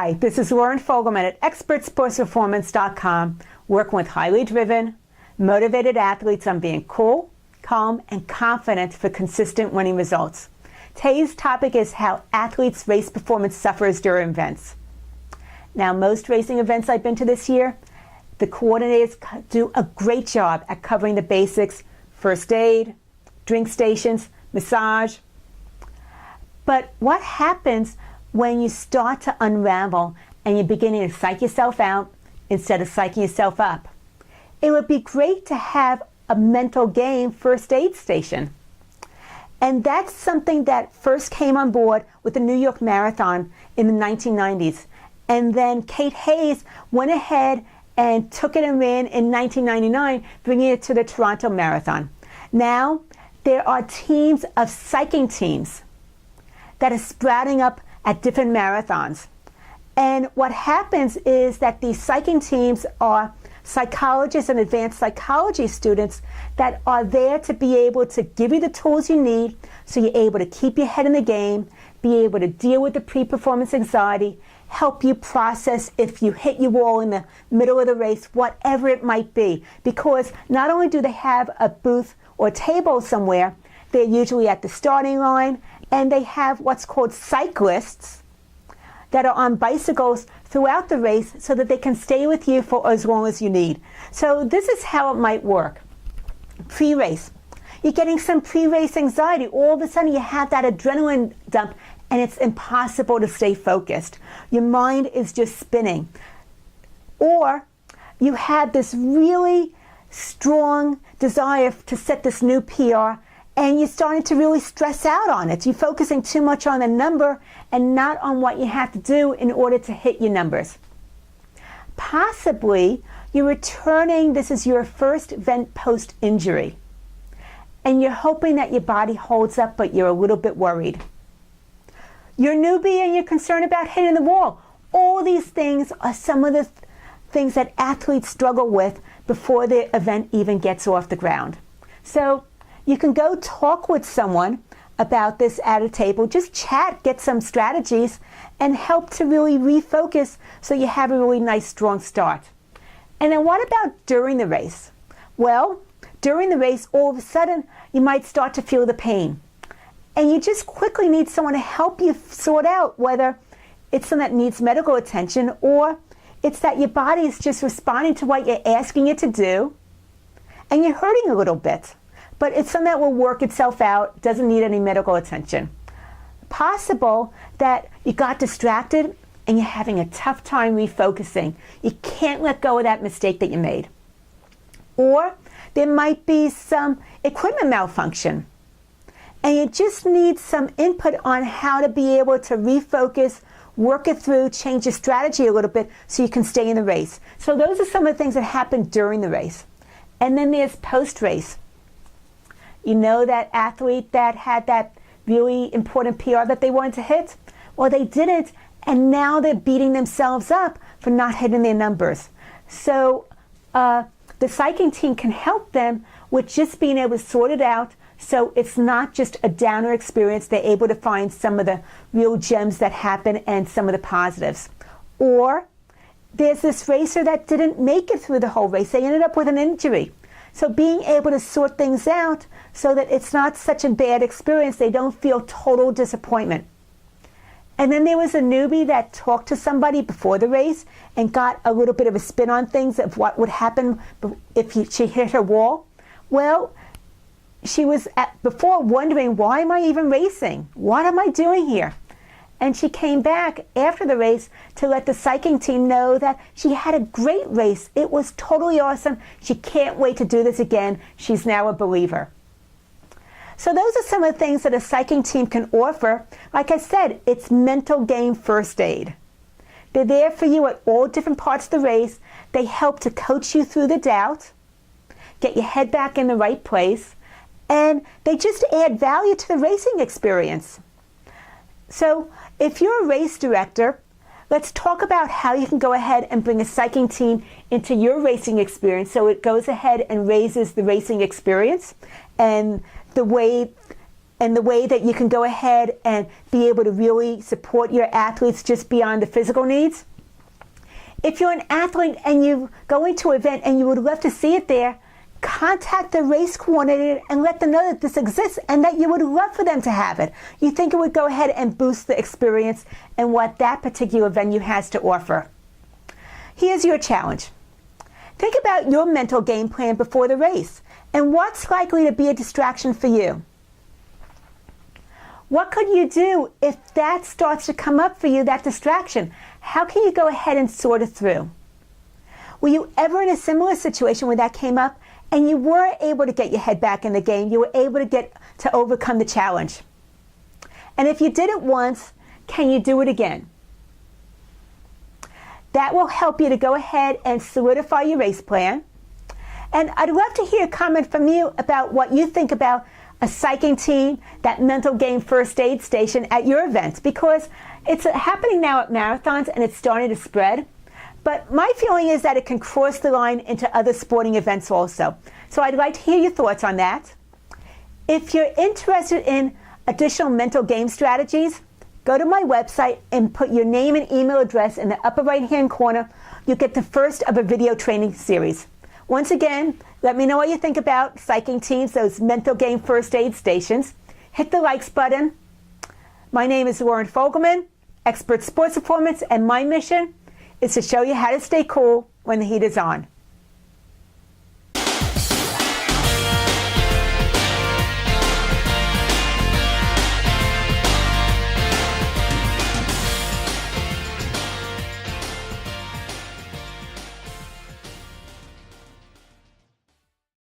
Hi, this is Lauren Fogelman at ExpertSportsPerformance.com, working with highly driven, motivated athletes on being cool, calm, and confident for consistent winning results. Today's topic is how athletes' race performance suffers during events. Now, most racing events I've been to this year, the coordinators do a great job at covering the basics: first aid, drink stations, massage. But what happens when you start to unravel and you're beginning to psych yourself out instead of psyching yourself up? It would be great to have a mental game first aid station. And that's something that first came on board with the New York Marathon in the 1990s. And then Kate Hayes went ahead and took it and ran in 1999, bringing it to the Toronto Marathon. Now, there are teams of psyching teams that are sprouting up at different marathons. And what happens is that these psyching teams are psychologists and advanced psychology students that are there to be able to give you the tools you need so you're able to keep your head in the game, be able to deal with the pre-performance anxiety, help you process if you hit your wall in the middle of the race, whatever it might be. Because not only do they have a booth or table somewhere, they're usually at the starting line, and they have what's called cyclists that are on bicycles throughout the race so that they can stay with you for as long as you need. So this is how it might work. Pre-race. You're getting some pre-race anxiety. All of a sudden you have that adrenaline dump and it's impossible to stay focused. Your mind is just spinning. Or you have this really strong desire to set this new PR, and you're starting to really stress out on it. You're focusing too much on the number and not on what you have to do in order to hit your numbers. Possibly, you're returning, this is your first event post-injury, and you're hoping that your body holds up, but you're a little bit worried. You're a newbie and you're concerned about hitting the wall. All these things are some of the things that athletes struggle with before the event even gets off the ground. So, you can go talk with someone about this at a table, just chat, get some strategies, and help to really refocus so you have a really nice, strong start. And then what about during the race? Well, during the race, all of a sudden, you might start to feel the pain. And you just quickly need someone to help you sort out whether it's something that needs medical attention or it's that your body is just responding to what you're asking it to do, and you're hurting a little bit. But it's something that will work itself out, doesn't need any medical attention. Possible that you got distracted and you're having a tough time refocusing. You can't let go of that mistake that you made. Or there might be some equipment malfunction, and you just need some input on how to be able to refocus, work it through, change your strategy a little bit so you can stay in the race. So those are some of the things that happen during the race. And then there's post-race. You know that athlete that had that really important PR that they wanted to hit? Well, they didn't, and now they're beating themselves up for not hitting their numbers. So the psyching team can help them with just being able to sort it out so it's not just a downer experience. They're able to find some of the real gems that happen and some of the positives. Or there's this racer that didn't make it through the whole race. They ended up with an injury. So being able to sort things out so that it's not such a bad experience, they don't feel total disappointment. And then there was a newbie that talked to somebody before the race and got a little bit of a spin on things of what would happen if she hit her wall. Well, she was before wondering, why am I even racing? What am I doing here? And she came back after the race to let the psyching team know that she had a great race. It was totally awesome. She can't wait to do this again. She's now a believer. So those are some of the things that a psyching team can offer. Like I said, it's mental game first aid. They're there for you at all different parts of the race. They help to coach you through the doubt, get your head back in the right place, and they just add value to the racing experience. So if you're a race director, let's talk about how you can go ahead and bring a psyching team into your racing experience so it goes ahead and raises the racing experience and the way and the way that you can go ahead and be able to really support your athletes just beyond the physical needs. If you're an athlete and you go into an event and you would love to see it there, contact the race coordinator and let them know that this exists and that you would love for them to have it. You think it would go ahead and boost the experience and what that particular venue has to offer. Here's your challenge. Think about your mental game plan before the race and what's likely to be a distraction for you. What could you do if that starts to come up for you, that distraction? How can you go ahead and sort it through? Were you ever in a similar situation where that came up and you were able to get your head back in the game? You were able to overcome the challenge. And if you did it once, can you do it again? That will help you to go ahead and solidify your race plan. And I'd love to hear a comment from you about what you think about a psyching team, that mental game first aid station at your events, because it's happening now at marathons and it's starting to spread. But my feeling is that it can cross the line into other sporting events also. So I'd like to hear your thoughts on that. If you're interested in additional mental game strategies, go to my website and put your name and email address in the upper right-hand corner. You'll get the first of a video training series. Once again, let me know what you think about psyching teams, those mental game first aid stations. Hit the likes button. My name is Lauren Fogelman, expert sports performance, and my mission is to show you how to stay cool when the heat is on.